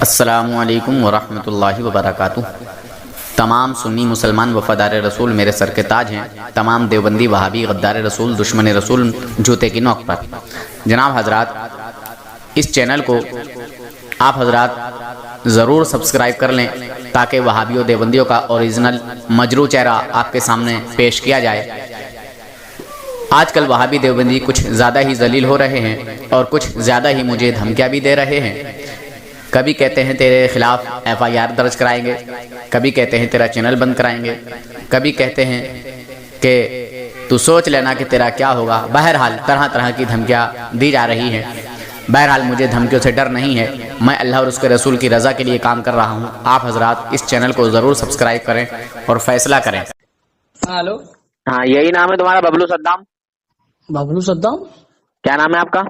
السلام علیکم ورحمۃ اللہ وبرکاتہ۔ تمام سنی مسلمان وفادار رسول میرے سر کے تاج ہیں، تمام دیوبندی وہابی غدار رسول دشمن رسول جوتے کی نوک پر۔ جناب حضرات، اس چینل کو آپ حضرات ضرور سبسکرائب کر لیں تاکہ وہابیوں دیوبندیوں کا اوریجنل مجروح چہرہ آپ کے سامنے پیش کیا جائے۔ آج کل وہابی دیوبندی کچھ زیادہ ہی ذلیل ہو رہے ہیں اور کچھ زیادہ ہی مجھے دھمکیاں بھی دے رہے ہیں۔ کبھی کہتے ہیں تیرے خلاف FIR درج کرائیں گے، کبھی کہتے ہیں تیرا چینل بند کرائیں گے، کبھی کہتے ہیں کہ تو سوچ لینا کہ تیرا کیا ہوگا۔ بہرحال طرح طرح کی دھمکیاں دی جا رہی ہیں۔ بہرحال مجھے دھمکیوں سے ڈر نہیں ہے، میں اللہ اور اس کے رسول کی رضا کے لیے کام کر رہا ہوں۔ آپ حضرات اس چینل کو ضرور سبسکرائب کریں اور فیصلہ کریں۔ ہلو، ہاں یہی نام ہے تمہارا، ببلو صدام؟ ببلو صدام؟ کیا نام ہے آپ کا؟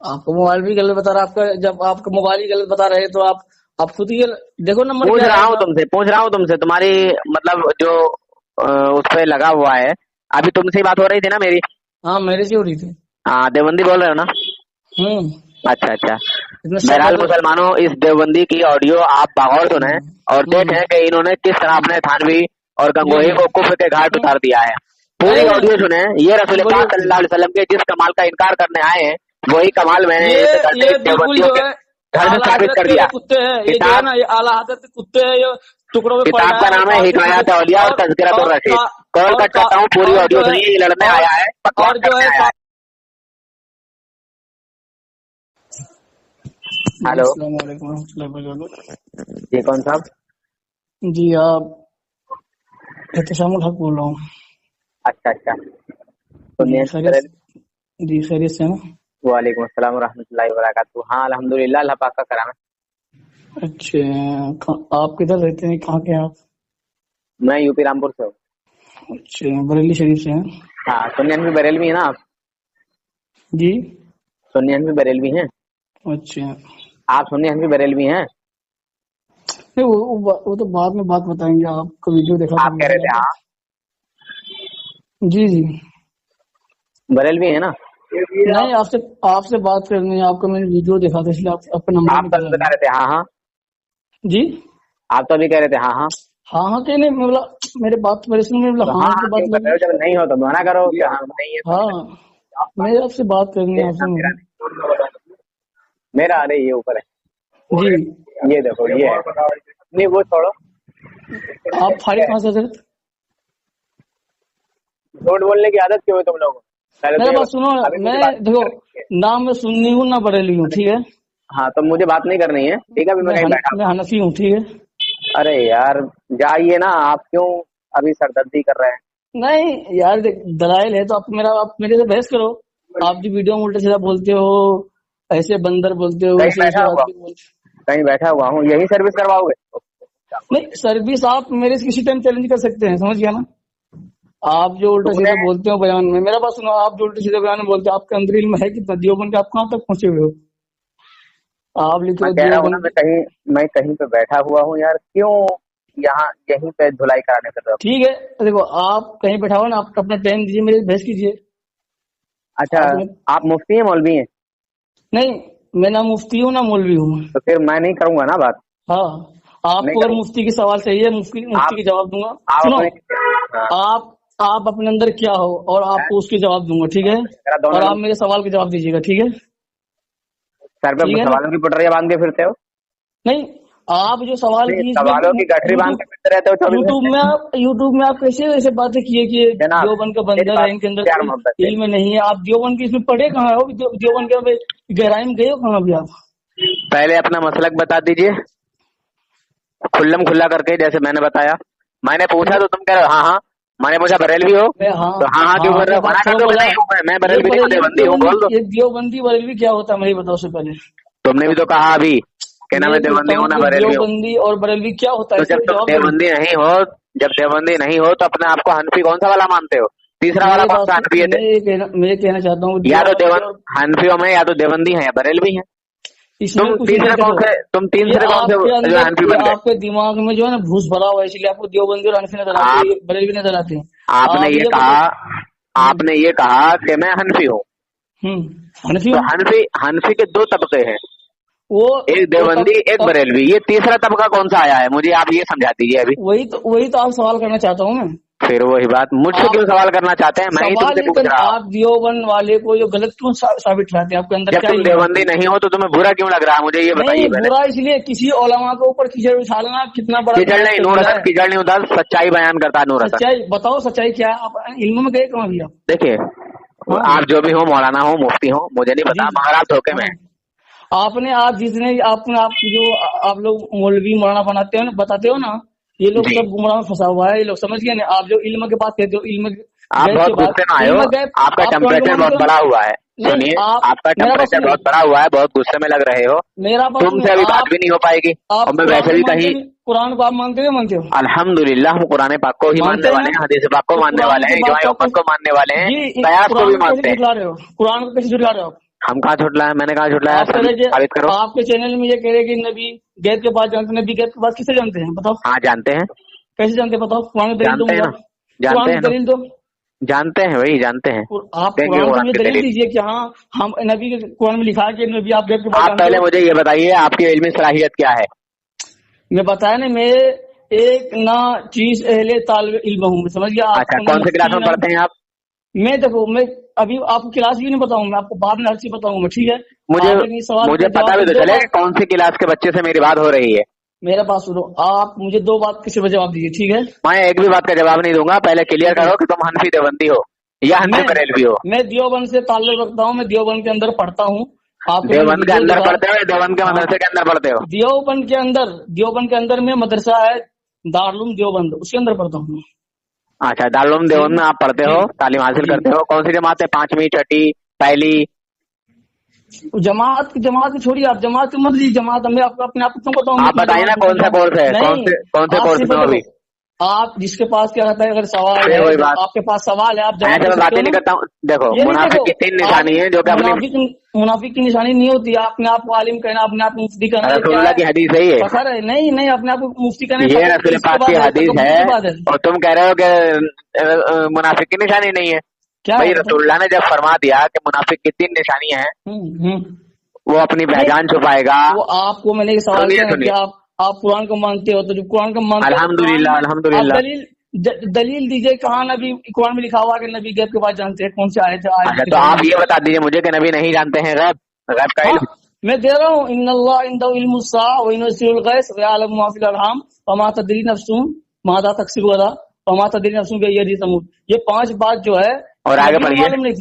آپ کا موبائل بھی غلط بتا رہا ہے۔ آپ کا جب آپ کا موبائل ہی غلط بتا رہے تو آپ خود ہی دیکھو نمبر پوچھ کیا رہا ہوں ہے۔ تم سے تمہاری مطلب جو اس پہ لگا ہوا ہے، ابھی تم سے ہی بات ہو رہی تھی نا میری؟ ہاں میرے سے ہو رہی تھی۔ ہاں دیوبندی بول رہے ہو نا؟ اچھا بہرحال مسلمانوں، اس دیوبندی کی آڈیو آپ بغور سنیں اور دیکھیں کہ انہوں نے کس طرح اپنے تھانوی اور گنگوہی کو کفر کے گھاٹ اتار دیا ہے۔ پوری آڈیو سنیں۔ یہ رسول پاک صلی اللہ علیہ وسلم کے جس کمال کا انکار کرنے آئے ہیں وہی کمال میں نے یہ بالکل جو ہے گھر میں ثابت کر دیا۔ کتے ہیں، یہ جو ہے نا، یہ اعلیٰ حضرت کے کتے ہیں، یہ ٹکڑوں میں کتاب کا نام ہے حکایات اولیاء اور تذکرۃ الرشید۔ کال کٹ کرتا ہوں، پوری آڈیو سنیے۔ یہ لڑنے آیا ہے، اور جو ہے ہلو، السلام علیکم و رحمۃ اللہ وبرکاتہ۔ جی کون صاحب؟ جی آپ احتشام الحق بول رہا ہوں۔ اچھا جی خیریت سے ہیں نا؟ وعلیکم السلام ورحمۃ اللہ وبرکاتہ۔ ہاں الحمدللہ، اللہ پاک کا کرم ہے۔ اچھا، آپ کدھر رہتے ہیں؟ کہاں کے ہیں آپ؟ میں یو پی رامپور سے ہوں۔ اچھا، بریلی شریف سے ہیں؟ ہاں، سنی بھی بریلوی ہیں نا آپ؟ جی سنی بھی بریلوی ہیں؟ اچھا، آپ سنی بھی بریلوی ہیں؟ نہیں وہ تو بعد میں بات بتائیں گے۔ آپ کا ویڈیو دیکھا آپ کہہ رہے تھے ہاں جی بریلوی ہیں نا؟ نہیں، آپ سے بات کرنی ہے۔ آپ کا میں نے ویڈیو دیکھا تھا، اس لیے آپ کا نمبر آپ تو بتا رہے تھے ہاں جی آپ تو ابھی کہہ رہے تھے ہاں ہاں کہ نہیں، میرے بات میرے سن میں ہاں کی بات لگی۔ جب نہیں ہو تو منع کرو کہ ہاں نہیں ہے۔ ہاں میں آپ سے بات کرنی ہے آپ سے۔ میرا آ رہی ہے اوپر ہے جی، یہ دیکھو، یہ ہے نہیں، وہ چھوڑو۔ آپ فارغ کہاں سے حضرت؟ جھوٹ بولنے کی عادت کیوں ہے تم لوگوں کو؟ میرا بات سنو، میں دیکھو نام میں سنی ہوں نہ بریلی ہوں، ٹھیک ہے؟ ہاں تو مجھے بات نہیں کرنی ہے، ٹھیک ہے؟ ابھی میں کہیں بیٹھا میں حنفی ہوں، ٹھیک ہے؟ ارے یار جائیے نا، آپ کیوں ابھی سردردی کر رہے ہیں؟ نہیں یار، دلائل ہے تو آپ میرے سے بحث کرو۔ آپ جو ویڈیو میں الٹا سیدھا بولتے ہو، ایسے بندر بولتے ہو، کہیں بیٹھا ہوا ہوں، یہی سروس کرواؤ گے؟ نہیں سروس آپ میرے سے کسی ٹائم چیلنج کر سکتے ہیں، سمجھ گیا نا؟ آپ جو الٹا سیدھا بولتے ہو بیان میں، میرا بات سنو، آپ جو الٹا سیدھا بیان میں بولتے ہو، آپ کے اندر علم ہے کتنا دیوبند کے؟ آپ کہاں تک پہنچے ہوئے ہو؟ آپ لکھو میں کہیں پہ بیٹھا ہوا ہوں یار، کیوں یہاں یہیں پہ دھلائی کرانے کر رہے ہو؟ ٹھیک ہے، دیکھو آپ کہیں بیٹھا ہو نا، آپ اپنا ٹائم دیجیے، میرے بحث کیجیے۔ اچھا، آپ مفتی ہیں مولوی ہیں؟ نہیں، میں نہ مفتی ہوں نہ مولوی ہوں۔ تو پھر میں نہیں کروں گا نا بات۔ ہاں، آپ کو اگر مفتی کی سوال صحیح ہے، مفتی کی جواب دوں گا۔ سنو، آپ اپنے اندر کیا ہو اور آپ کو اس کے جواب دوں گا، ٹھیک ہے؟ اور آپ میرے سوال کے جواب دیجیے گا، ٹھیک ہے؟ سر پہ سوالوں کی پٹریاں باندھ کے پھرتے ہو؟ نہیں، آپ جو سوال کی سوالوں کی گٹری باندھ کے پھرتے رہتے ہو یوٹیوب میں آپ کیسے ایسے باتیں کیے کہ دیوبند کا بندر ہے، ان کے اندر علم نہیں ہے؟ آپ دیوبند کی اس میں پڑھے کہاں ہو؟ دیوبند کے گہرائی میں گئے ہو کہاں بھی آپ؟ پہلے اپنا مسلک بتا دیجئے کھلم کھلا کر کے، جیسے میں نے بتایا۔ میں نے پوچھا تو تم کہہ رہے ہو ہاں میں نے پوچھا بریلوی ہو تو ہاں کیوں کر رہے ہو؟ میں بریلوی نہیں ہوں، دیوبندی ہوں، بول دو۔ یہ دیوبندی بریلوی کیا ہوتا ہے مجھے بتاؤ سے پہلے۔ تم نے بھی تو کہا ابھی کہ نہ میں دیوبندی ہوں نہ بریلوی ہوں۔ دیوبندی اور بریلوی کیا ہوتا ہے؟ جب دیوبندی نہیں ہو تو اپنے آپ کو حنفی کون سا والا مانتے ہو؟ تیسرا والا کون سا حنفی ہے؟ میں کہنا چاہتا ہوں، یا تو حنفیوں میں یا تو دیوبندی ہیں یا بریلوی ہیں۔ تم تیسرے کون سے حنفی بن گئے؟ آپ کے دماغ میں جو ہے نا بھوس بھرا ہوا ہے، اس لیے آپ کو دیوبندی اور حنفی نظر آتے ہیں، بریلوی نظر آتے ہیں۔ آپ نے یہ کہا کہ میں حنفی ہوں۔ حنفی حنفی کے دو طبقے ہیں، वो एक देवबंदी एक बरेलवी, ये तीसरा तबका कौन सा आया है, मुझे आप ये समझा दीजिए अभी। वही तो आप सवाल करना चाहता हूँ मैं। फिर वही बात, मुझसे क्यों सवाल करना चाहते हैं, मैं ही तुमसे पूछ रहा हूँ। आप देवबंद वाले को जो गलत क्यों साबित कराते हैं, आपके अंदर जब क्या तुम देवबंदी नहीं हो तो तुम्हें बुरा क्यों लग रहा है, मुझे ये बताइए पहले। बुरा इसलिए किसी ओलमा के ऊपर कीचड़ उछालना कितना बड़ा कीचड़ नहीं, नूर हसन कीचड़ नहीं होता, सच्चाई बयान करता है नूर हसन। सच्चाई बताओ, सच्चाई क्या है? आप इल्म में गए कहाँ भी आप? देखिए आप जो भी हो, मौलाना हो, मुफ्ती हो, मुझे नहीं पता, मगर आप धोखे में। आपने आप जितने आपने आप जो आप लोग मौलवी मौलाना बनाते हो ना, बताते हो ना, ये लोग सब गुमराह में फंसा हुआ है, ये लोग समझ गए ना। आप जो इल्म के बात कहते हो, इल्म आप बहुत गुस्से में आए हो, आपका टेम्परेचर बहुत बड़ा हुआ है। सुनिए, आपका टेम्परेचर बहुत बड़ा हुआ है, बहुत गुस्से में लग रहे हो, तुमसे अभी बात भी नहीं हो पाएगी। और मैं वैसे भी कहीं कुरान को आप मानते हो? अल्हम्दुलिल्लाह हम कुरान पाक को ही मानने वाले हैं, हदीस पाक को मानने वाले हैं, इजमाए उम्मत को मानने वाले हैं, कयास को भी मानते हैं। कुरान को कैसे झुठला रहे हो? हम कहाँ झुठलाया, मैंने कहा झुठलाया, साबित करो। आपके चैनल में ये कह रहे कि नबी गैब के पास जानते, नबी गैब के पास किसे जानते हैं बताओ? हाँ जानते हैं। कैसे जानते हैं बताओ? कुरान में दलील दो, दलील दो। जानते हैं, वही जानते हैं। आप कुरान में दलील दीजिए कि हाँ हम नबी के कुरान में लिखा है कि नबी आप गैब के पास। आप पहले मुझे ये बताइए आपकी इल्मी सलाहियत क्या है? मैं बताया ना, मैं एक ना चीज अहले तालिब इल्म हूँ, समझ गया? अच्छा, कौन से क्लास में पढ़ते हैं आप? मैं देखो, मैं अभी आपको क्लास भी नहीं बताऊंगा, आपको बाद में हर चीज बताऊंगा, ठीक है? मुझे पता भी तो चले कौन सी क्लास के बच्चे से मेरी बात हो रही है। मेरा बात सुनो, आप मुझे दो बात किसी पर जवाब दीजिए, ठीक है? मैं एक भी बात का जवाब नहीं दूंगा, पहले क्लियर करो कि तुम हनफी देवबंदी हो या हनफी बरेलवी हो। मैं देवबंद से ताल्लुक रखता हूँ, मैं देवबंद के अंदर पढ़ता हूँ। आप देवबंद के अंदर पढ़ते हो, देवबंद के मदरसे के अंदर पढ़ते हो? देवबंद के अंदर में मदरसा है दारुल देवबंद, उसके अंदर पढ़ता हूँ। अच्छा, दारुल देवबंद में आप पढ़ते हो, तालीम हासिल करते हो। कौन सी जमात है, 5वीं, 6ठी, पहली? जमात की छोड़िए, आप जमात मत लीजिए, जमात मैं आपको अपने आप को बताऊँ। आप बताइए ना कौन सा कोर्स है, कौन से कोर्स में अभी? आप जिसके पास क्या रहता है, अगर सवाल है आपके पास सवाल है, आप जवाब मैं बातें नहीं करता हूँ। देखो मुनाफिक की 3 निशानी है जो कि अपनी मुनाफिक की निशानी नहीं होती है अपने आप को आलिम कहना, अपने आप को मुफ्ती कहना। रसूलुल्लाह की हदीस है ये? पता है नहीं अपने आप को मुफ्ती कहना, ये रसूल पाक की हदीस है और तुम कह रहे हो कि मुनाफिक की निशानी नहीं है। भाई रसूलुल्लाह ने जब फरमा दिया कि मुनाफिक की 3 निशानियां हैं, वो अपनी पहचान छुपाएगा। वो आपको मैंने ये सवाल किया कि आप कुरान को मानते हो, तो जब कुरान को मानते हो अल्हम्दुलिल्लाह दलील दीजिए, कहाँ नबी कुरान में लिखा हुआ कि नबी गैब के बाद जानते हैं, कौन से आयत है? अच्छा, तो आप ये बता दीजिए मुझे कि नबी नहीं जानते हैं गैब का इल्म? मैं दे रहा हूँ, इन्नल्लाह इंदहु इल्मुस्साअ व युनज़्ज़िलुल गैस व यअलमु मा फिल अरहाम व मा तदरी नफ्सुन माज़ा तक्सिबु गदा व मा तदरी नफ्सुन बिअय्यि अर्दिन तमूत। ये 5 बात जो है, और आगे बढ़िए,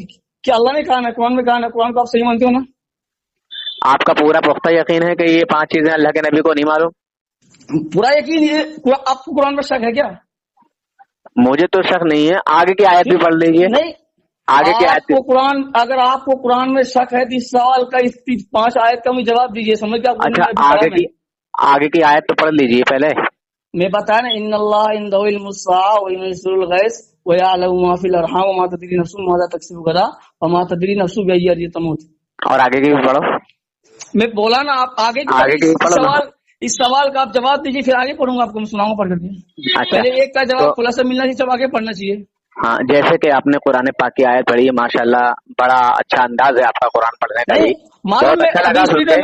क्या अल्लाह ने कहा ना, कुरान में कहा ना? कुरान को आप सही मानते हो ना? आपका पूरा पुख्ता यकीन है कि ये 5 चीजें अल्लाह के नबी को नहीं मालूम? पूरा यकीन है? आपको कुरान पर शक है क्या? मुझे तो शक नहीं है, आगे की आयत भी पढ़ लीजिए। नहीं, आगे की आयत कुरान, अगर आपको कुरान में शक है तो इस सवाल का, इस 5 आयत का मुझे जवाब दीजिए, समझ गया? अच्छा, आगे की आयत तो पढ़ लीजिए पहले। मैं बताया ना, इन्नल्लाह इंदहु इल्मुस्साअ व युनज़्ज़िलुल गैस व यअलमु मा फिल अरहाम व मा तदरी नफ्सुन माज़ा तक्सिबु गदा व मा तदरी नफ्सुन बिअय्यि अर्दिन तमूत। और आगे की भी पढ़ो। मैं बोला ना, आप आगे की पढ़ो। इस सवाल का आप जवाब दीजिए, फिर आगे पढ़ूंगा, आपको मैं सुनाऊंगा पढ़ करके। अच्छा, पहले एक का जवाब खुलासा मिलना चाहिए, जब आगे पढ़ना चाहिए। हाँ, जैसे कि आपने कुरान पाक की आयत पढ़ी है, माशाल्लाह बड़ा अच्छा अंदाज है आपका कुरान पढ़ने का। बहुत अच्छा लगा सुनते।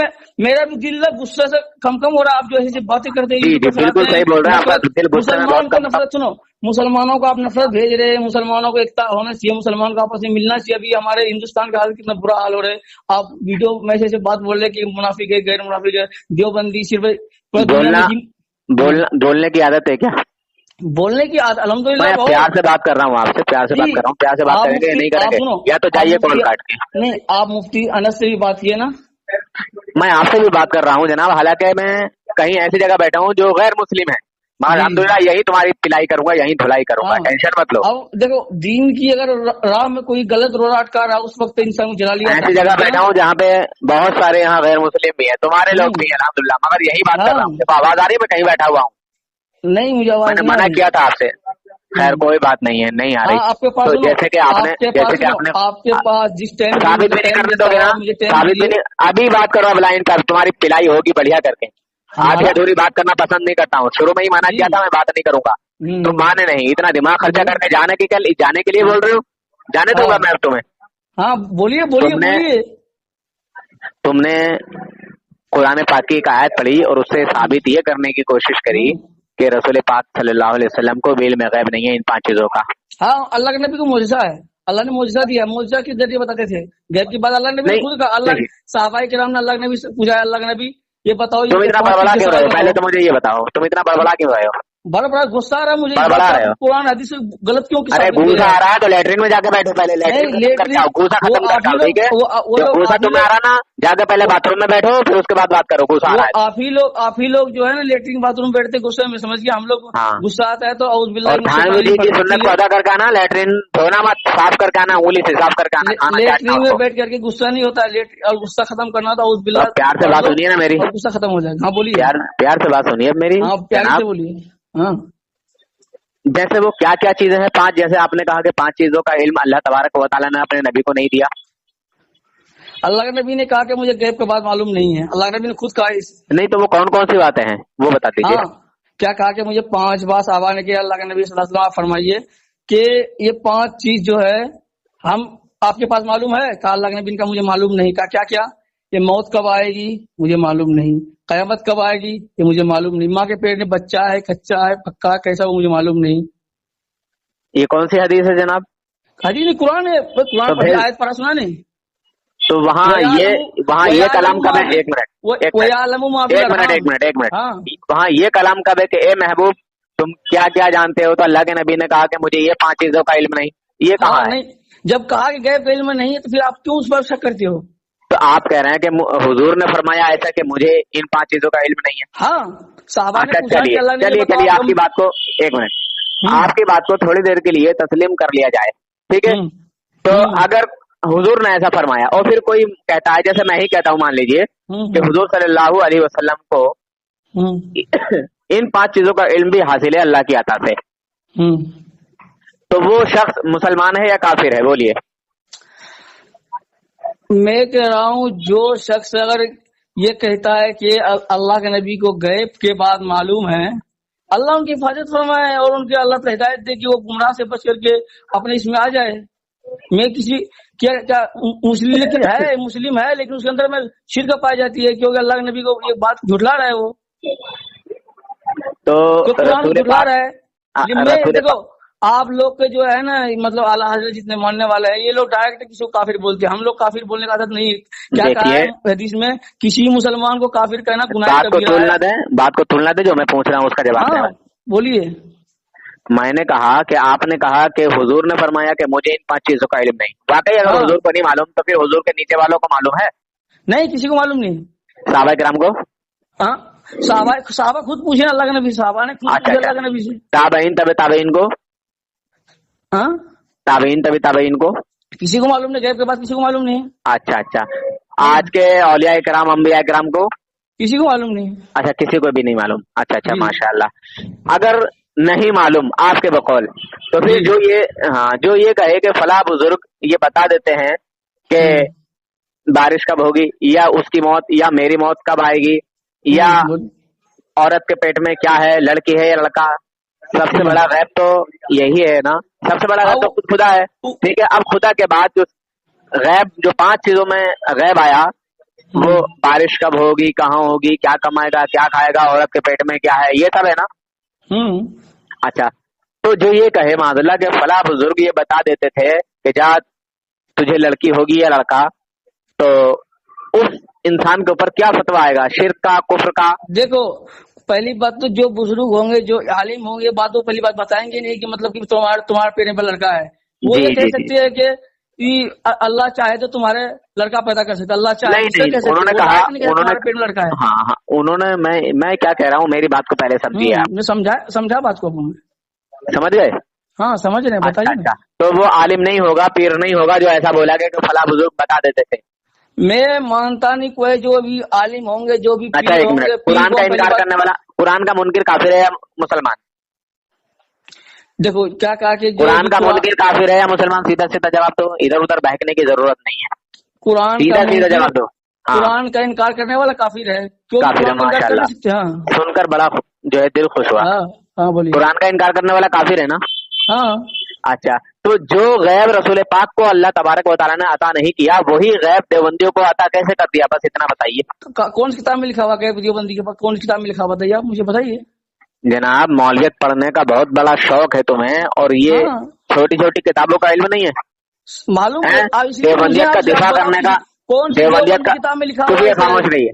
मेरा भी दिल गुस्सा से कम हो रहा है, आप जो ऐसी बातें करते हैं। जी बिल्कुल सही बोल रहे हैं, आपका दिल गुस्से में बहुत कम। नफरत सुनो, मुसलमानों को आप नफरत भेज रहे हैं, मुसलमानों को एकता होना चाहिए, मुसलमान को आपस में मिलना चाहिए। अभी हमारे हिंदुस्तान का हाल कितना बुरा हाल हो रहा है। आप वीडियो मैसेज से बात बोल रहे कि मुनाफिक है, गैर मुनाफिक है, देवबंदी सिर्फ बोलने की आदत है क्या? बोलने की आदत अल्हम्दुलिल्लाह। मैं प्यार से बात कर रहा हूँ आपसे, प्यार से बात कर रहा हूँ। प्यार से बात करेंगे नहीं करेंगे या तो जाइए कॉल काट के। नहीं, आप मुफ्ती अनस से भी बात किए ना? मैं आपसे भी बात कर रहा हूँ जनाब, हालांकि मैं कहीं ऐसी जगह बैठा हूँ जो गैर मुस्लिम है, मगर अल्हम्दुलिल्लाह यही तुम्हारी पिलाई करूंगा, यही धुलाई करूंगा, टेंशन मत लो। अब देखो, दीन की अगर राह में कोई गलत रोड़ा अटका रहा, उस वक्त इंसान को जला लिया। ऐसी जगह बैठा हूँ जहाँ पे बहुत सारे यहाँ गैर मुस्लिम भी है, तुम्हारे लोग भी है अल्हम्दुलिल्लाह, मगर यही बात कर रहा हूँ। आवाज आ रही है? मैं कहीं बैठा हुआ हूँ? नहीं, मुझे आवाज मैंने मना किया था आपसे। खैर कोई बात नहीं है, नहीं आ रही। आपके पास तो जैसे कि आपने आपके पास जिस टाइम साबित भी नहीं करने दोगे ना, साबित भी नहीं। अभी बात करो अब लाइन का, तुम्हारी पिलाई होगी बढ़िया करके। आधी अधूरी बात करना पसंद नहीं करता हूँ, शुरू में ही माना किया था मैं बात नहीं करूंगा, तुम माने नहीं। इतना दिमाग खर्चा करके जाने के लिए बोल रहे हो, जाने दूंगा मैं तुम्हें। हाँ बोलिए। तुमने कुरान पाक की एक आयत पढ़ी और उससे साबित ये करने की कोशिश करी कि रसूल पाक सल्लल्लाहु अलैहि वसल्लम को भी इल्म गैब नहीं है इन 5 चीजों का। हाँ, अल्लाह के नबी को मोजिजा है, अल्लाह ने मोजिजा दिया, मोजिजा के जरिए बताते थे। गैब की बात अल्लाह ने नबी ने खुद कहा, अल्लाह सहाबाए किराम ने अल्लाह के नबी से पूछा, अल्लाह के नबी ये बताओ तुम इतना बड़बड़ा क्यों रहे हो, पहले तो मुझे ये बताओ तुम इतना बड़बड़ा क्यों रहे हो? बड़ा गुस्सा आ रहा है मुझे, बड़ा रहे हो, कुरान हदीस से गलत क्यों? अरे गुस्सा आ रहा है तो लेटरिन में जाके बैठो, पहले लेटरिन करके आओ, गुस्सा खत्म करके आओ, ठीक है? गुस्सा तुम्हें आ रहा ना, जाके पहले बाथरूम में बैठो फिर उसके बाद बात करो। गुस्सा आ रहा है, आप ही लोग जो है ना लेटरिन बाथरूम में बैठते गुस्से में, समझ गया? हम लोग गुस्सा आता है तो औज़ बिल्लाह की सुन्नत को अदा करके आना, लेटरिन धोना मत, साफ करके आना, उंगली से साफ करके आना। लेटरिन में बैठ करके गुस्सा नहीं होता, और गुस्सा खत्म करना था औज़ बिल्लाह। प्यार से बात सुनिए ना मेरी, गुस्सा खत्म हो जाएगा। हाँ बोलिए, प्यार से बात सुनिए मेरी, प्यार से बोलिए। हाँ, जैसे वो क्या क्या चीजें हैं 5, जैसे आपने कहा कि 5 चीजों का इल्म अल्लाह तबारक व तआला ने अपने नबी को नहीं दिया। अल्लाह के नबी ने कहा कि मुझे गैब के बाद मालूम नहीं है, अल्लाह के नबी ने खुद कहा। नहीं तो वो कौन कौन सी बातें हैं वो बता दीजिए। हाँ, क्या कहा कि मुझे 5 बार साहबा ने किया, अल्लाह के नबी सल्लल्लाहु अलैहि वसल्लम आप फरमाइए कि ये 5 चीज जो है हम आपके पास मालूम है? कहा अल्लाह के नबी का मुझे मालूम नहीं। कहा क्या क्या? ये मौत कब आएगी मुझे मालूम नहीं, कयामत कब आएगी ये मुझे मालूम नहीं, माँ के पेट में बच्चा है, कच्चा है, पक्का है, कैसा वो मुझे मालूम नहीं। ये कौन सी हदीस है जनाब? हदीस नहीं, कुरान है, कुरान पढ़ी, आयत पढ़ा सुना नहीं? तो वहाँ ये कलाम कब है? एक मिनट, वहाँ ये कलाम कब है कि ए महबूब तुम क्या क्या जानते हो? तो अल्लाह के नबी ने कहा कि मुझे ये 5 चीजों का इल्म नहीं, ये कहा है? नहीं, जब कहा कि गैब का इल्म नहीं है तो फिर आप क्यों उस पर शक करते हो? तो आप कह रहे हैं कि हुजूर ने फरमाया ऐसा कि मुझे इन 5 चीजों का इल्म नहीं है। हाँ, साहबा ने पूछा कि अल्लाह ने चलिए आपकी बात को, एक मिनट, आपकी बात को थोड़ी देर के लिए तस्लीम कर लिया जाए, ठीक है? तो अगर हुजूर ने ऐसा फरमाया और फिर कोई कहता है, जैसे मैं ही कहता हूँ, मान लीजिए कि हुजूर सल्लल्लाहु अलैहि वसल्लम को इन 5 चीजों का इल्म भी हासिल है अल्लाह की अता से, तो वो शख्स मुसलमान है या काफिर है? बोलिए। मैं कह रहा हूँ जो शख्स अगर ये कहता है कि अल्लाह के नबी को गैब के बाद मालूम है, अल्लाह उनकी हिफाजत फरमाए और उनके अल्लाह हिदायत दे कि वो गुमराह से बच करके अपने इसमें आ जाए। मैं किसी क्या मुस्लिम है लेकिन उसके अंदर में शिरक पाई जाती है क्योंकि अल्लाह के नबी को ये बात झुठला रहा है, वो तो कुरान झुठला रहा है। देखो आप लोग के जो है ना, मतलब आला हज़रत जितने मानने वाले हैं, ये लोग डायरेक्ट किसी को काफिर बोलते हैं। हम लोग काफिर बोलने का आदत नहीं है। क्या कहा है हदीस में? किसी मुसलमान को काफिर कहना गुनाह कबीरा है। बात को तुलना दे, जो मैं पूछ रहा हूँ उसका जवाब दें। बोलिए। मैंने कहा कि आपने कहा कि हुजूर ने फरमाया कि मुझे इन 5 चीजों का इल्म नहीं। वाकई अगर हुजूर को नहीं मालूम तो फिर हुजूर के नीचे वालों को मालूम है? नहीं, किसी को मालूम नहीं। सहाबा किराम को? हाँ, सहाबा खुद पूछे अल्लाह के नबी, सहाबा ने खुद पूछा अल्लाह के नबी से। ताबईन, तबे ताबईन को? हाँ, ताबईन, तबे ताबईन को? किसी को मालूम नहीं, गैब के बाद किसी को मालूम नहीं। अच्छा, आज के औलिया इकराम, अंबिया इकराम को? किसी को मालूम नहीं। अच्छा, किसी को भी नहीं मालूम। अच्छा, माशाअल्लाह। अगर नहीं मालूम आपके बकौल, तो फिर जो ये कहे कि फला बुजुर्ग ये बता देते हैं कि बारिश कब होगी, या उसकी मौत, या मेरी मौत कब आएगी, या औरत के पेट में क्या है, लड़की है या लड़का, सबसे बड़ा गैब तो यही है ना। सबसे बड़ा गैब तो खुदा है, ठीक है? अब खुदा के बाद जो गैब, जो 5 चीजों में गैब आया, वो बारिश कब होगी, कहाँ होगी, क्या कमाएगा, क्या खाएगा, औरत के पेट में क्या है, ये सब है ना। अच्छा, तो जो ये कहे माज़अल्लाह के फला बुजुर्ग ये बता देते थे कि जा तुझे लड़की होगी या लड़का, तो उस इंसान के ऊपर क्या फतवा आएगा, शिर्क का, कुफ्र का? देखो, पहली बात तो जो बुजुर्ग होंगे, जो आलिम होंगे, बात तो पहली बात बताएंगे नहीं कि मतलब कि तुम्हारे पेट में लड़का है। वो ये कह सकते हैं कि अल्लाह चाहे तो तुम्हारे लड़का पैदा कर सकता, अल्लाह चाहे नहीं, उन्होंने कहा, उन्होंने पेट में लड़का है। हाँ, उन्होंने, मैं क्या कह रहा हूँ, मेरी बात को पहले समझिए आप। समझा बात को, समझ गए? हाँ, समझ रहे, बताइए। अच्छा, तो वो आलिम नहीं होगा, पीर नहीं होगा जो ऐसा बोला गया कि फला बुजुर्ग बता देते थे। मैं मानता नहीं कोई जो भी आलिम होंगे, जो भी अच्छा, एक मिनट, कुरान का इनकार करने वाला, कुरान का मुनकिर काफिर है या मुसलमान? देखो क्या कहा कि कुरान का मुनकिर काफिर है या मुसलमान? सीधा सीधा जवाब दो, इधर उधर बहकने की जरूरत नहीं है। कुरान सीधा जवाब दो। कुरान का इनकार करने वाला काफिर है। काफिर है, माशाअल्लाह, सुनकर बड़ा जो है दिल खुश हुआ। हाँ, बोलिए। कुरान का इनकार करने वाला काफिर है ना? हाँ। अच्छा, تو جو غیب رسول پاک کو اللہ تبارک و تعالیٰ نے عطا نہیں کیا وہی غیب دیوبندیوں کو عطا کیسے کر دیا؟ بس اتنا بتائیے. کون سی کتاب میں لکھا ہوا غیب دیوبندی کے پاس؟ کون سی کتاب میں لکھا ہوا؟ بتائیے آپ مجھے بتائیے. جناب مولویت پڑھنے کا بہت بڑا شوق ہے تمہیں اور یہ چھوٹی چھوٹی کتابوں کا علم نہیں ہے. معلوم دیوبندیت کا دفاع کرنے کا دیوبندیت کا خاموش رہی ہے.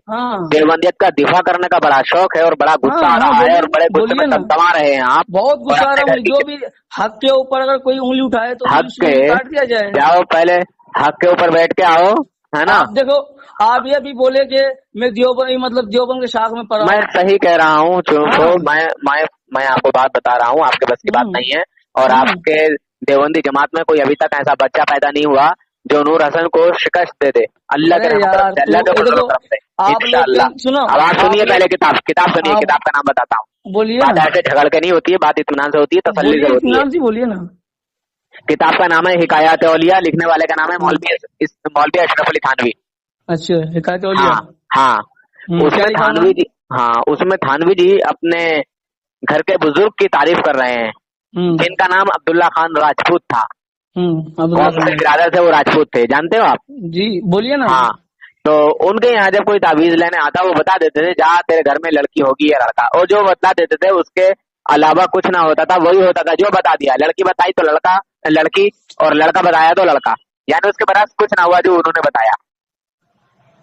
دیوبندیت کا دفاع کرنے کا بڑا شوق ہے اور بڑا غصہ آ رہا ہے اور بڑے غصے میں دما رہے ہیں آپ. بہت غصہ آ رہا ہے. جو بھی حق کے اوپر اگر کوئی انگلی اٹھائے تو حق کے کاٹ دیا جائے. جاؤ پہلے حق کے اوپر بیٹھ کے آؤ ہے نا. دیکھو آپ یہ بھی بولے کہ میں دیوبند مطلب دیوبند کے شاخ میں پڑھا. میں صحیح کہہ رہا ہوں میں آپ کو بات بتا رہا ہوں. آپ کے بس کی بات نہیں ہے. اور آپ کے دیوبندی جماعت میں کوئی ابھی تک ایسا بچہ پیدا نہیں ہوا جو نور حسن کو شکست دے دے. اللہ کے اللہ کے انشاءاللہ. اب آپ سنیے پہلے کتاب سنیے. کتاب کا نام بتاتا ہوں. بولیے. بات ایسے جھگڑ کے نہیں ہوتی ہے, بات اطمینان سے ہوتی ہے, تسلی سے ہوتی ہے. بولیے نا. کتاب کا نام ہے حکایات اولیاء. لکھنے والے کا نام ہے مولوی اشرف علی تھانوی. اچھا حکایات اولیاء. ہاں اس میں تھانوی جی اپنے گھر کے بزرگ کی تعریف کر رہے ہیں جن کا نام عبداللہ خان راجپوت تھا. برادر سے وہ راجپوت تھے, جانتے ہو آپ؟ جی بولیے نا. ہاں تو ان کے یہاں جب کوئی تعویذ لینے آتا وہ بتا دیتے تھے جہاں تیرے گھر میں لڑکی ہوگی یا لڑکا, اور جو بتا دیتے تھے اس کے علاوہ کچھ نہ ہوتا تھا. وہی ہوتا تھا جو بتا دیا. لڑکی بتائی تو لڑکی اور لڑکا بتایا تو لڑکا, یعنی اس کے برعکس کچھ نہ ہوا جو انہوں نے بتایا.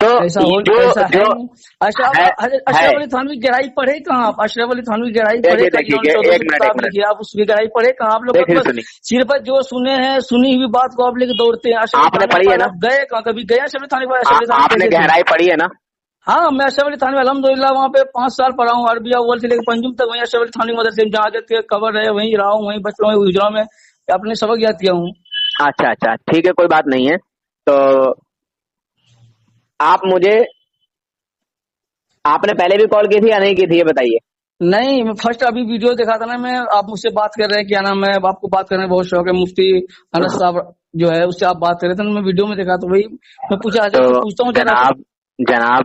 تو اشرف علی تھانوی گہرائی پڑھے کہاں آپ؟ اشرف علی تھانوی گہرائی پڑھے کہاں؟ آپ اس کی گہرائی پڑھے کہاں؟ آپ لوگ صرف جو سنے ہیں سنی ہوئی بات کو آپ لے کے دوڑتے ہیں. آپ نے پڑھی ہے نا؟ گئے کہاں کبھی گئے اشرف علی تھانوی؟ آپ نے گہرائی پڑھی ہے نا؟ ہاں میں اشرف علی تھانوی الحمدللہ وہاں پہ 5 سال پڑھا ہوں. عربی اول سے لے کے پنجم تک وہیں اشرف علی تھانوی مدرسے میں جہاں کے قبر ہے وہیں رہا ہوں, وہیں بچ رہا ہوں, ہجرا میں اپنے سبق یاد کیا ہوں. اچھا ٹھیک ہے, کوئی بات نہیں ہے. تو آپ نے پہلے بھی کال کی تھی یا نہیں کی تھی یہ بتائیے. نہیں میں فرسٹ ابھی ویڈیو دیکھا تھا نا میں. آپ مجھ سے بات کر رہے ہیں, کیا نام ہے, آپ کو بات کرنے بہت شوق ہے. مفتی انس صاحب جو ہے اس سے آپ بات کر رہے تھے, میں ویڈیو میں دیکھا تو وہی میں پوچھتا ہوں. جناب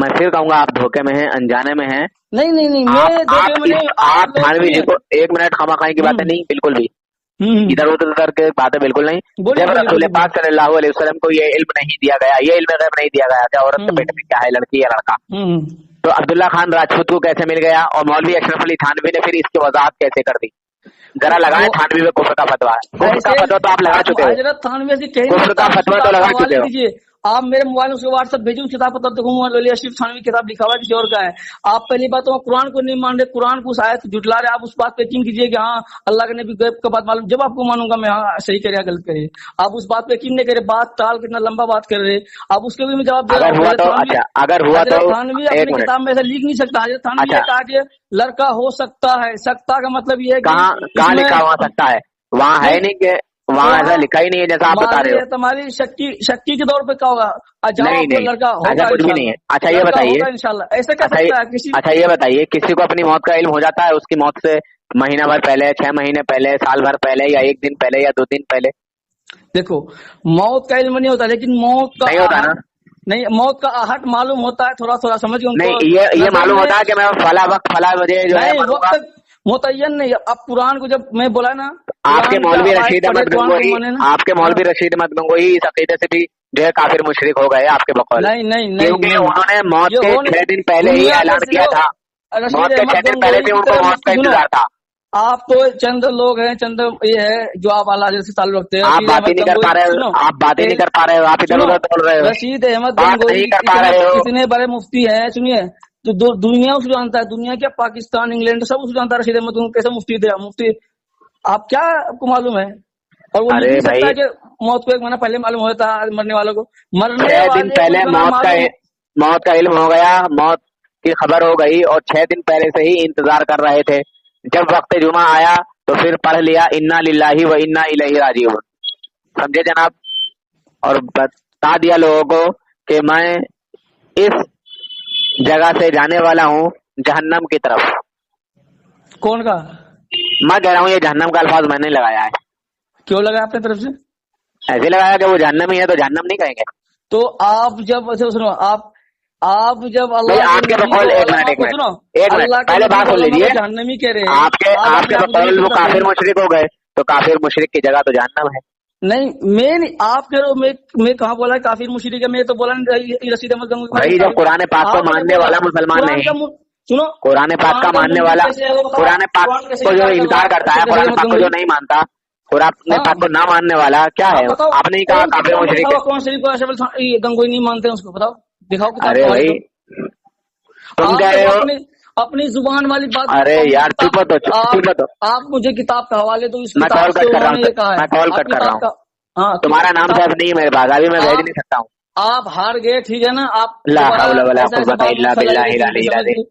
میں پھر کہوں گا آپ دھوکے میں ہیں, انجانے میں ہیں. نہیں آپ تھانوی جی کو 1 منٹ خواہی کی باتیں نہیں بالکل بھی ادھر ادھر کے باتیں بالکل نہیں. جب رسول پاک صلی اللہ علیہ وسلم کو یہ علم نہیں دیا گیا, یہ علم غیب نہیں دیا گیا کہ عورت کے پیٹ میں کیا ہے, لڑکی یا لڑکا, تو عبداللہ خان راجپوت کو کیسے مل گیا اور مولوی اشرف علی تھانوی نے پھر اس کی وضاحت کیسے کر دی؟ ذرا لگائیں تھانوی میں کفر کا فتوا. کفر کا فتوا تو آپ لگا چکے ہو. کفر کا فتوا تو لگا چکے ہو. آپ میرے موبائل میں واٹس ایپ بھیجوں کتاب پتہ دیکھوں مولوی اشرف تھانوی کتاب لکھا ہوا ہے کسی اور کا ہے. آپ پہلی بات تو قرآن کو نہیں مان رہے, قرآن کو آیت جھٹلا رہے. آپ اس بات پہ یقین کیجیے کہ ہاں اللہ کے نبی غیب کا بات معلوم. جب آپ کو مانوں گا میں ہاں صحیح کرے یا غلط کرے. آپ اس بات پہ یقین نہیں کرے, بات ٹال کتنا لمبا بات کر رہے. آپ اس کے بھی میں جواب دے رہا ہوں. اگر ہوا تو تھانوی اپنی کتاب میں ایسا لکھ نہیں سکتا. حضرت تھانوی نے کہا کہ لڑکا ہو سکتا ہے. سکتا کا مطلب یہ ہے کہ کہاں لکھا ہوا سکتا ہے؟ وہاں ہے نہیں کہ وہاں ایسا لکھا ہی نہیں ہے جیسا آپ بتا رہے ہو. تمہاری شکی کے طور پہ کیا ہوگا؟ نہیں ایسا کچھ بھی نہیں ہے. اچھا یہ بتائیے, انشاءاللہ ایسا کہہ سکتا ہے کسی. اچھا یہ بتائیے, کسی کو اپنی موت کا علم ہو جاتا ہے اس کی موت سے مہینہ بھر پہلے, 6 مہینے پہلے, سال بھر پہلے, یا 1 دن پہلے, یا 2 دن پہلے؟ دیکھو موت کا علم نہیں ہوتا, لیکن موت کا نہیں ہوتا نا. نہیں, موت کا آہٹ معلوم ہوتا ہے تھوڑا سمجھ. نہیں یہ معلوم ہوتا ہے کہ میں فلاں وقت فلاں بجے جو ہے متعین نہیں. اب قرآن کو جب میں بولا نا, آپ کے مولوی رشید احمد گنگوئی اس عقیدے سے بھی جو ہے کافر مشرک ہو گئے آپ کے بقول. نہیں کیونکہ انہوں نے موت کے 6 دن پہلے ہی اعلان کیا تھا. موت کے 6 دن پہلے بھی ان کو موت کا انتظار تھا. آپ تو چند لوگ ہیں, چند یہ ہے جو آپ اللہ سے تعلق رکھتے ہیں. آپ بات ہی نہیں کر پا رہے ہو, آپ بات ہی نہیں کر پا رہے ہو, آپ ادھر ادھر بول رہے ہو. رشید احمد گنگوئی اتنے بڑے مفتی ہیں, سنیے تو دنیا اس کو جانتا ہے. دنیا کیا پاکستان انگلینڈ سب اس کو جانتا ہے. رشید احمد کیسے مفتی تھے؟ مفتی آپ کیا آپ کو معلوم ہے؟ اور وہ نہیں سکتا کہ موت کو 1 مہینہ پہلے معلوم ہوتا ہے مرنے والوں کو. مرنے 6 دن پہلے موت کا علم ہو گیا, موت کی خبر ہو گئی, اور 6 دن پہلے سے ہی انتظار کر رہے تھے. جب وقت جمعہ آیا تو پھر پڑھ لیا انا للہ و انا الیہ راجعون. سمجھے جناب؟ اور بتا دیا لوگوں کو کہ میں اس جگہ سے جانے والا ہوں جہنم کی طرف. کون کا؟ میں کہہ رہا ہوں یہ جہنم کا الفاظ میں نے لگایا ہے. کیوں لگایا اپنے طرف سے؟ ایسے لگایا کہ وہ جہنم ہی ہے تو جہنم نہیں کہیں گے. تو آپ جب سنو, آپ جب بھائی اللہ آپ کے بقول ایک منٹ پہلے بات سن لیجیے. جہنمی کہہ رہے ہیں آپ کے بقول وہ کافر مشرک ہو گئے تو کافر مشرک کی جگہ تو جہنم ہے. نہیں میں آپ کہہ رہے ہو میں کہاں بولا کافر مشرک ہے؟ میں تو بولا رشید احمد گنگوہی بھائی جب قرآن پاک کو ماننے والا مسلمان نہیں, سنو قرآن پاک کا ماننے والا, قرآن پاک کو جو انکار کرتا ہے, قرآن پاک کو جو نہیں مانتا, قرآن پاک کو نہ ماننے والا کیا ہے؟ آپ نے کہا کافر مشرک ہے. کون سی گنگوئی نہیں مانتے اس کو بتاؤ, دکھاؤ. ارے بھائی تم کہہ رہے ہو اپنی زبان والی بات. ارے یار چپ تو آپ مجھے کتاب کا حوالے دو. میں کال کٹ کر رہا ہوں. ہاں تمہارا نام صاحب نہیں ہے میرے پاس, ابھی میں بھیج نہیں سکتا ہوں. آپ ہار گئے, ٹھیک ہے نا. آپ لا حول ولا قوت الا باللہ العلی العظیم.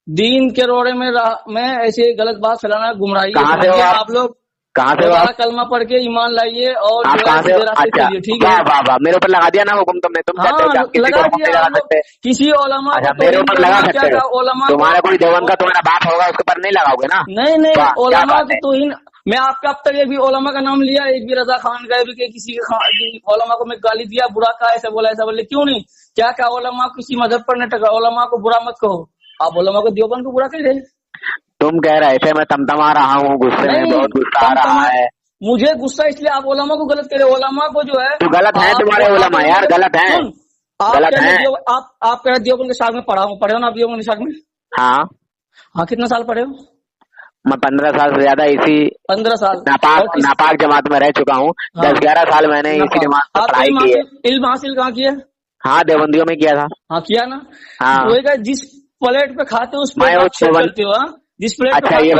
دین کے روڑے میں ایسے غلط بات پھیلانا گمراہی. کہاں سے ہو آپ لوگ؟ کہاں سے ہو آپ؟ کلمہ پڑھ کے ایمان لائیے اور آپ کہاں سے؟ اچھا ٹھیک ہے. واہ واہ, میرے اوپر لگا دیا نا حکم تم نے. تم کہتے ہو کہ آپ کسی کو حکم نہیں لگا سکتے. کسی علماء اچھا میرے اوپر لگا سکتے ہو. تمہارا کوئی دیوبند کا تمہارا باپ ہوگا, اس کے اوپر نہیں لگاؤ گے نا. نہیں علماء کی توہین. میں آپ کا اب تک ایک بھی علماء کا نام لیا, ایک بھی رضا خان کا بھی کسی علماء کو میں گالی دیا, برا کہا, ایسا بولا کیوں نہیں؟ کیا علماء کسی مذہب پر نہ ٹکا, علماء کو برا مت کہو. آپ علماء کو دیوبند کو برا کہہ رہے. تم کہہ رہے تھے میں تمتما رہا ہوں, غصے میں بہت غصہ آ رہا ہے. مجھے غصہ اس لیے آپ علماء کو غلط کہہ رہے. علماء کو جو ہے تو غلط ہے تمہارے علماء یار, غلط ہے. آپ کہہ رہے دیوبند کے شاگ میں پڑھا ہوں, پڑھے ہو نا آپ دیوبند کے شاگ میں؟ ہاں کتنا سال پڑھے ہو؟ میں 15 سال سے زیادہ اسی 15 سال ناپاک جماعت میں رہ چکا ہوں. 10-11 سال میں نے اسی جماعت میں پڑھائی کی ہے. علم حاصل کہاں کیا؟ ہاں دیوبندیوں میں کیا تھا. ہاں کیا نا. جس پلیٹ پہ کھاتے ہو اس میں کرتے ہو, جس پلیٹ پہ اچھا یہ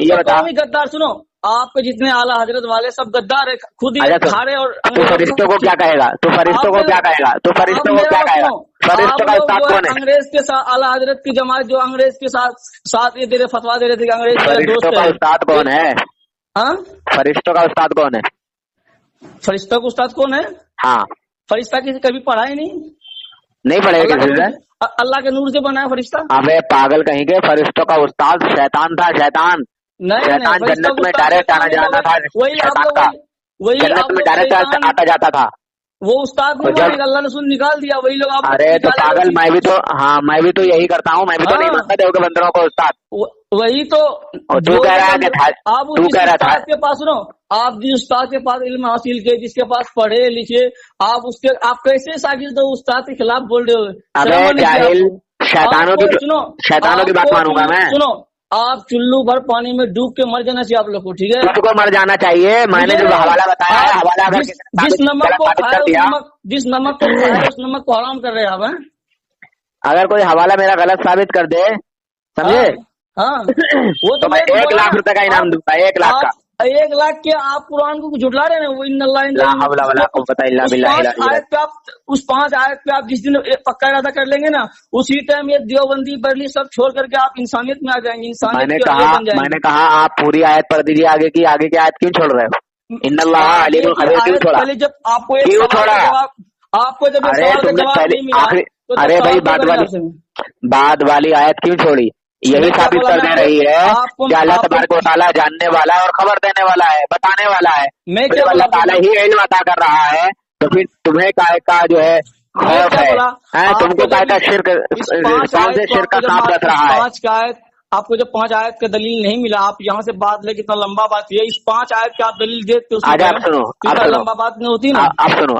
بتا غدار. سنو, آپ کے جتنے اعلیٰ حضرت والے سب غدار ہے, خود ہی کھارے. اور تو فرشتوں کو کیا کہے گا؟ تو فرشتوں کو کیا کہے گا؟ تو فرشتوں کو کیا کہے گا؟ فرشتوں کا استاد کون ہے؟ انگریز کے ساتھ اعلیٰ حضرت کی جماعت جو انگریز کے ساتھ یہ دے رہے, فتوا دے رہے تھے کہ انگریز کا دوست کا استاد کون ہے؟ ہاں فرشتوں کا استاد کون ہے؟ فرشتوں کا استاد کون ہے؟ ہاں فرشتہ کسی کبھی پڑھا ہی نہیں پڑھے گا کسی سے. اللہ کے نور سے بنا ہے فرشتہ. ابے پاگل کہیں گے, فرشتوں کا استاد شیطان تھا. شیطان جنت میں ڈائریکٹ آنا جانا تھا. شیطان کا جنت میں ڈائریکٹ آتا جاتا تھا. وہ استاد نے اللہ نے سن نکال دیا. وہی لوگ. ارے تو پاگل, میں بھی تو یہی کرتا ہوں. میں بھی تو نہیں مانتا دیو کے بندروں کو استاد. وہی تو تو کہہ رہا ہے آپ استاد کے پاس سنو, آپ جس استاد کے پاس علم حاصل کیے, جس کے پاس پڑھے لکھے, آپ کیسے شاگرد استاد کے خلاف بول رہے ہو؟ ابے جاہل, شیطانوں کی بات مانوں گا میں. سنو, آپ چلو بھر پانی میں ڈوب کے مر جانا چاہیے آپ لوگ کو, ٹھیک ہے؟ تم کو مر جانا چاہیے. میں نے جو حوالہ بتایا ہے, حوالہ جس نمک کو کھایا اس نمک کو حرام کر رہے ہیں آپ. اگر کوئی حوالہ میرا غلط ثابت کر دے, سمجھے, ہاں وہ تو میں 1 لاکھ روپے کا انعام دوں گا. 1 لاکھ کا. 1 لاکھ کے آپ قرآن کو جھٹلا رہے ہیں. وہ اس 5 آیت پہ آپ جس دن پکا ارادہ کر لیں گے نا, اسی ٹائم یہ دیوبندی برلی سب چھوڑ کر کے آپ انسانیت میں آ جائیں گے. میں نے کہا آپ پوری آیت پڑھ دیجیے. آگے کی آیت کیوں چھوڑ رہے ہو؟ ان اللہ علیم خبیر کیوں چھوڑا؟ جب آپ کو جب ارے بھائی بعد والی آیت کیوں چھوڑی؟ یہی ثابت کر دے رہی ہے کہ اللہ تبارک و تعالیٰ جاننے والا ہے اور خبر دینے والا ہے, بتانے والا ہے. اللہ تعالیٰ ہی علم عطا کر رہا ہے, تو پھر تمہیں کا جو ہے خوف ہے, تم کو کا شرک شرک کا کام رکھ رہا ہے. 5 کا آیت آپ کو جب 5 آیت کا دلیل نہیں ملا, آپ یہاں سے بات لے کتنا لمبا بات ہے. اس 5 آیت کا آپ دلیل دیتے لمبا بات نہیں ہوتی نا. آپ سنو,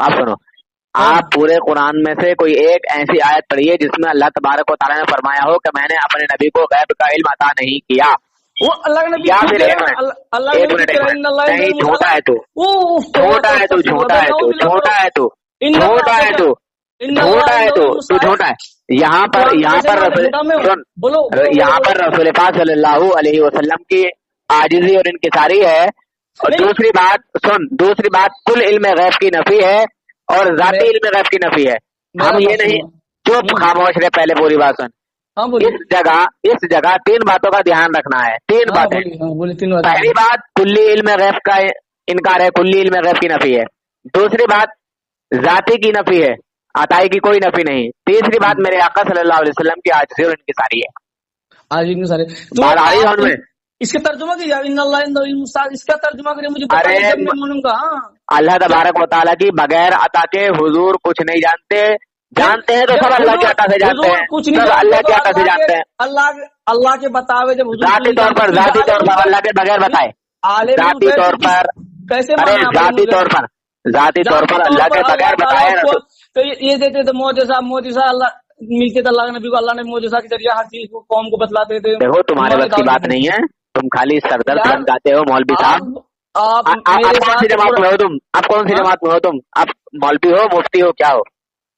آپ پورے قرآن میں سے کوئی ایک ایسی آیت پڑھیے جس میں اللہ تبارک و تعالیٰ نے فرمایا ہو کہ میں نے اپنے نبی کو غیب کا علم عطا نہیں کیا. وہ اللہ کے نبی نہیں, جھوٹا ہے تو جھوٹا ہے. یہاں پر رسول پاک صلی اللہ علیہ وسلم کی عاجزی اور انکساری ہے. اور دوسری بات کل علم غیب کی نفی ہے اور ذاتی علم غیب کی نفی ہے. ہم یہ نہیں چپ خاموش رہے, پہلے پوری بات سن. اس جگہ 3 باتوں کا دھیان رکھنا ہے. 3 باتیں. پہلی بات کلی علم غیب کا انکار ہے, کلی علم غیب کی نفی ہے. دوسری بات ذاتی کی نفی ہے, عطائی کی کوئی نفی نہیں. تیسری بات میرے آقا صلی اللہ علیہ وسلم کی عاجزی اور انکساری ہے. اس کا ترجمہ کیا, اس کا ترجمہ کرے مجھے. اللہ تبارک و تعالیٰ کی بغیر عطا کے حضور کچھ نہیں جانتے. जानते हैं तो सब अल्लाह की अता से जानते हैं, कुछ नहीं सब अल्लाह की अता से जानते हैं। अल्लाह के बतावे जब जाती तौर पर अल्लाह के बगैर बताए, जाती तौर पर, कैसे अरे जाती तौर पर अल्लाह के बगैर बताए। तो ये देते थे मोदी साहब अल्लाह मिलते थे, अल्लाह नबी को, अल्लाह ने मोदी साहब के जरिए हर चीज को कौम को बतलाते थे। देखो तुम्हारे बस की बात नहीं है, तुम खाली सरदर्द बन जाते हो मौलवी साहब। आप कौन सी जमात में हो तुम? आप कौन सी जमात में हो तुम? आप मौलवी हो, मुफ्ती हो, क्या हो?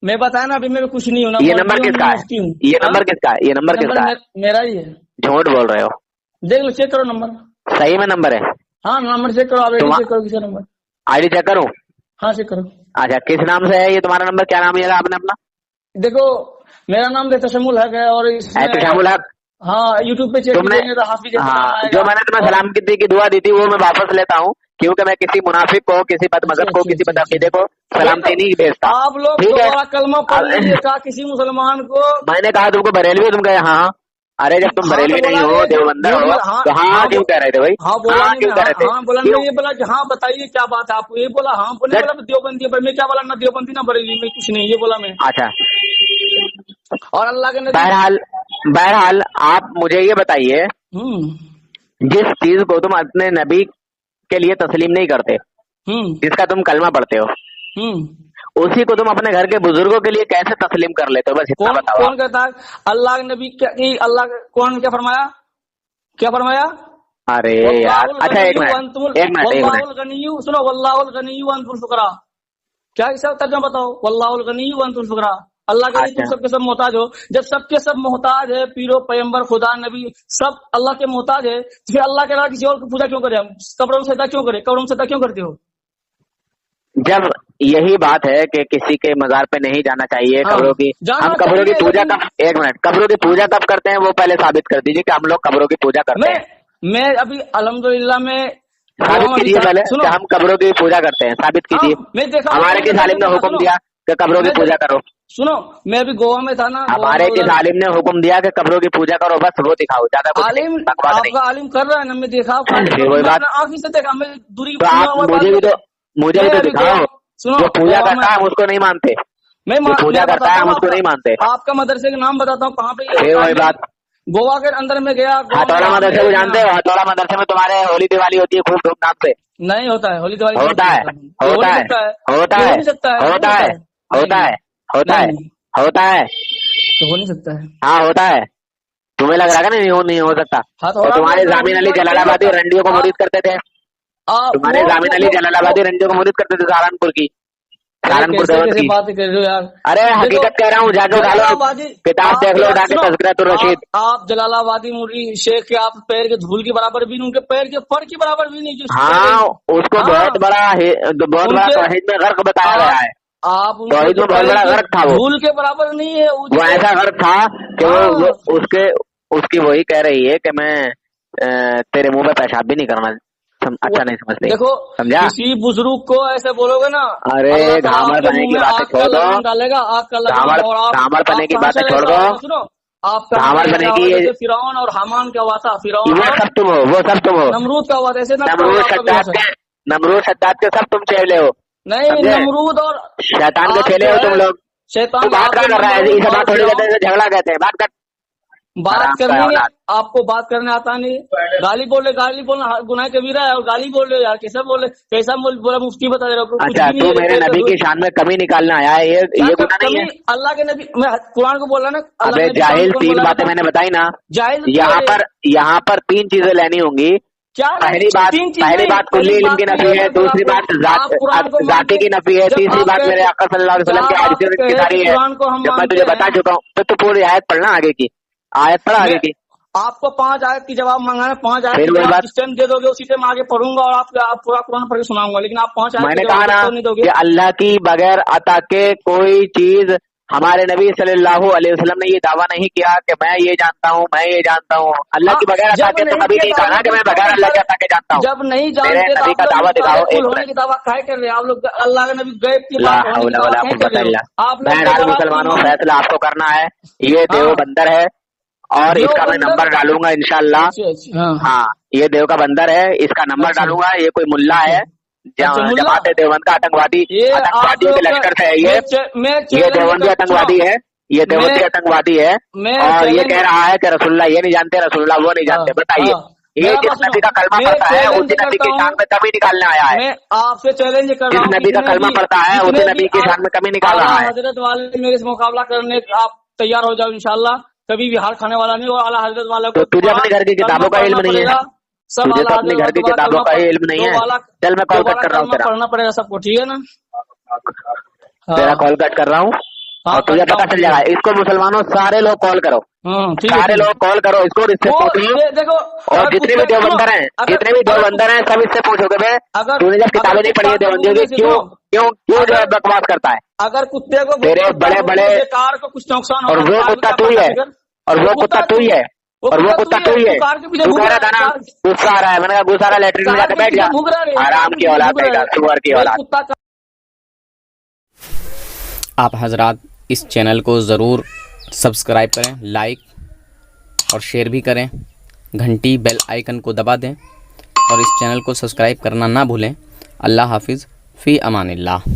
मैं बताया ना, अभी मैं कुछ नहीं हूँ ना। ये नंबर किसका है? ये नंबर किसका है? ये नंबर किसका है? मेरा ही है। झूठ बोल रहे हो, देख लो, चेक करो नंबर। सही में नंबर है? हाँ नंबर चेक करो, आप आईडी चेक करो, किसी नंबर आईडी चेक करूँ? हाँ चेक करो। अच्छा, किस नाम से है ये तुम्हारा नंबर? क्या नाम है आपने अपना? देखो मेरा नाम तशमुल हक है और तशमुल हक। हाँ यूट्यूब पे चेक कीजिए तो हाफिज। हाँ, जो मैंने तुम्हें सलाम की दुआ दी थी वो मैं वापस लेता हूँ, क्योंकि मैं किसी मुनाफिक को, किसी बद मजहब को, किसी बदअकीदे को सलामती नहीं भेजता। आप लोग दोबारा कलमा पढ़ लीजिए, कहा किसी मुसलमान को। मैंने कहा तुमको बरेलवी हो, तुम कहे हाँ। अरे जब तुम बरेलवी नहीं हो, देवबंदर हो, तो हाँ क्यों कह रहे थे भाई? हाँ बोला, क्यों कह रहे थे? हाँ बोला, ये बोला कि हाँ बताइए क्या बात है आपको, ये बोला हाँ बोले, देवबंदी पर मैं क्या बोला, ना देवबंदी ना बरेलवी में कुछ नहीं, ये बोला मैं। अच्छा, और अल्लाह के बहरहाल आप मुझे ये बताइए, जिस चीज को तुम अपने नबी के लिए तस्लीम नहीं करते, जिसका तुम कलमा पढ़ते हो, उसी को तुम अपने घर के बुजुर्गों के लिए कैसे तस्लीम कर लेते हो? बस इतना बताओ। कौन कहता है अल्लाह के नबी अल्लाह कौन क्या फरमाया? अरे यार, अच्छा एक मिनट सुनो, वल्लाहुल गनी व अंतुल फुकरा, क्या इसका तर्जुमा बताओ? वल्लाहुल गनी व अंतुल फुकरा, अल्लाह के लिए तुम सबके सब मोहताज हो। जब सबके सब मोहताज है, पीरो पैगंबर खुदा नबी सब अल्लाह के मोहताज है, तो फिर अल्लाह के अलावा किसी और की पूजा क्यों करें हम? कब्रों में सजदा क्यों करें? कब्रों में सजदा क्यों करते हो? जब यही बात है कि किसी के मजार पे नहीं जाना चाहिए, कब्रों की, हम कब्रों की पूजा कब, एक मिनट, कब्रों की पूजा कब करते हैं वो पहले साबित कर दीजिए कि हम लोग कब्रों की पूजा करते हैं। मैं अभी अल्हम्दुलिल्लाह में साबित कीजिए पहले कि हम कब्रों की पूजा करते हैं, साबित कीजिए। हमारे किस आलिम ने हुक्म दिया कि कब्रों की पूजा करो? सुनो, मैं अभी गोवा में था ना, हमारे किस आलिम ने हुक्म दिया कि कब्रों की पूजा करो? बस वो दिखाओ, ज्यादा आलिम आपका आलिम कर रहा है ना, मैं देखा वही बात, आँख से देखा, मैं दूरी मुझे भी तो दिखाओ। जो पूजा करता है हम उसको नहीं मानते, जो पूजा करता है हम उसको नहीं मानते। आपका मदरसे का नाम बताता हूँ कहाँ पे। फिर वही बात, गोवा के अंदर में गया, हथौड़ा मदरसे को जानते हो? हथौड़ा मदरसे में तुम्हारे होली दिवाली होती है खूब धूमधाम से? नहीं होता है होली दिवाली, होता है, होता है, होता है, होता है, होता है, होता है, होता है, तो हो नहीं सकता है। हाँ होता है, तुम्हें लग रहा है ना नहीं हो सकता? तो तुम्हारे जामिन अली जलालाबादी रंडियों को मुरीद करते थे, तुम्हारे जामिन अली जलालाबादी रंडियों को मुरीद करते थे, सहारनपुर की, सहारनपुर की बात कर रहे हो यार। अरे हकीकत कह रहा हूँ, जाके उठा लो किताब, देख लो उठा के तज़किरतुर रशीद। आप जलालाबादी मुरी शेख के आप पैर के धूल के बराबर भी नहीं, उनके पैर के फर के बराबर भी नहीं। हाँ, उसको बहुत बड़ा तौहीद में गर्क बताया गया है। आप तौहीद में बहुत बड़ा गर्क था, वो धूल के बराबर नहीं है। वो ऐसा गर्क था कि वो उसकी वही कह रही है कि मैं तेरे मुंह में पेशाब भी नहीं करना अच्छा नहीं समझते। देखो समझा? किसी बुजुर्ग को ऐसे बोलोगे ना, अरे घामड़ बने की बातें छोड़ दो, डालेगा आग का घामड़ बने की बातें छोड़ दो। सुनो, आपका घामड़ बने की फिरौन और हामान का हुआ था, फिरौन वो सब तुम हो, वो सब तुम हो, नमरूद का हुआ था, ऐसे नमरूद सद्दात के सब तुम चेले हो। नहीं, नमरूद और शैतान के चेले हो तुम लोग। शैतान बात क्या कर रहा है? ये सब बात थोड़ी कहते हैं, झगड़ा कहते हैं। बात करनी है आपको, बात करने आता नहीं। गाली बोलना गुनाह कबीरा है, और गाली बोल रहे हो यार, कैसा बोले, कैसा बोला मुफ्ती बता दे रहा हूँ। अच्छा, तू मेरे नबी की शान में कमी निकालना आया है, ये गुनाह नहीं है? अल्लाह के नबी, मैं कुरान को बोल रहा ना। अबे जाहिल, तीन बातें मैंने बताई ना। जाहिल यहाँ पर तीन चीजें लेनी होंगी। पहली बात कुल्ली इल्म की नफी है, दूसरी बात जाति की नफी है, तीसरी बात मेरे आका सल्लल्लाहु अलैहि वसल्लम की हदीस की सारी है, जब मैं तुझे बता चुका हूँ। तो पूरी आयत पढ़ना, आगे की आयत पढ़, आगे की। आपको 5 आयत की जवाब मांगा है, 5 आयत जिस टाइम दे दोगे उसी टाइम आगे पढ़ूंगा और आप पूरा कुरान पढ़ के सुनाऊंगा, लेकिन आप 5 आयत मैंने कहा ना कि अल्लाह की बगैर अता के कोई चीज, हमारे नबी सल्लल्लाहु अलैहि वसल्लम ने ये दावा नहीं किया कि मैं ये जानता हूँ, मैं ये जानता हूँ। अल्लाह की बगैर अता के तो कभी नहीं कहा ना कि मैं बगैर अल्लाह के अता के जानता हूँ। जब नहीं जानते नबी का दावा दिखाओ, होने की दावा काहे कर रहे हैं आप लोग? अल्लाह के नबी गैब की बात आप लोग मुसलमानों, फैसला आपको करना है। ये देवबंदर है और इसका मैं नंबर डालूंगा इंशाल्लाह। हाँ, ये देव का बंदर है, इसका नंबर डालूंगा। ये कोई मुल्ला है जमात देवबंद का आतंकवादी, आतंकवादियों के लश्कर से है ये देवबंदी आतंकवादी है, ये देवबंदी आतंकवादी है। और ये कह रहा है कि रसूलुल्लाह ये नहीं जानते, रसूलुल्लाह वो नहीं जानते। बताइए, ये जिस नबी का कलमा पड़ता है उसी नबी की शान में कमी निकालने आया है। मैं आपसे चैलेंज कर रहा हूँ, जिस नबी का कलमा पड़ता है उसी नबी की शान में कमी निकाल रहा है। हजरत वाले मेरे से मुकाबला करने आप तैयार हो जाओ इंशाल्लाह, कभी भी हार खाने वाला नहीं। और आला हजरत वाले को तो तुझे अपने घर की किताबों का इल्म नहीं है, तुझे तो अपने घर की किताबों का इल्म नहीं है। चल मैं कॉल कट कर रहा हूँ तेरा, पढ़ना पड़ेगा सबको, ठीक है ना? तेरा कॉल कट कर रहा हूँ और तुझे पता चल जाएगा। इसको मुसलमानों सारे लोग कॉल करो, सारे लोग कॉल करो, इसको इससे पूछो। देखो, और जितने भी देवबंदर हैं, जितने भी देवबंदर हैं, सब इससे पूछोगे बे तूने जब किताबें नहीं पढ़ी है देवबंदियों की, क्यों क्यों क्यों जो है बकवास करता है? अगर कुत्ते को तेरे बड़े बड़े कार को कुछ नुकसान और वो कुत्ता तू ही है, और वो कुत्ता तू ही है, और वो कुत्ता तू ही है। तू कह रहा था ना गुस्सा आ रहा है, मैंने कहा गुस्सा आ रहा है, लेटरिन में जाकर बैठ जा, आराम की औलाद है, सुअर की औलाद। आप हजरात इस चैनल को ज़रूर सब्सक्राइब करें, लाइक और शेयर भी करें, घंटी बेल आइकन को दबा दें और इस चैनल को सब्सक्राइब करना ना भूलें। अल्लाह हाफिज़, फ़ी अमानिल्लाह।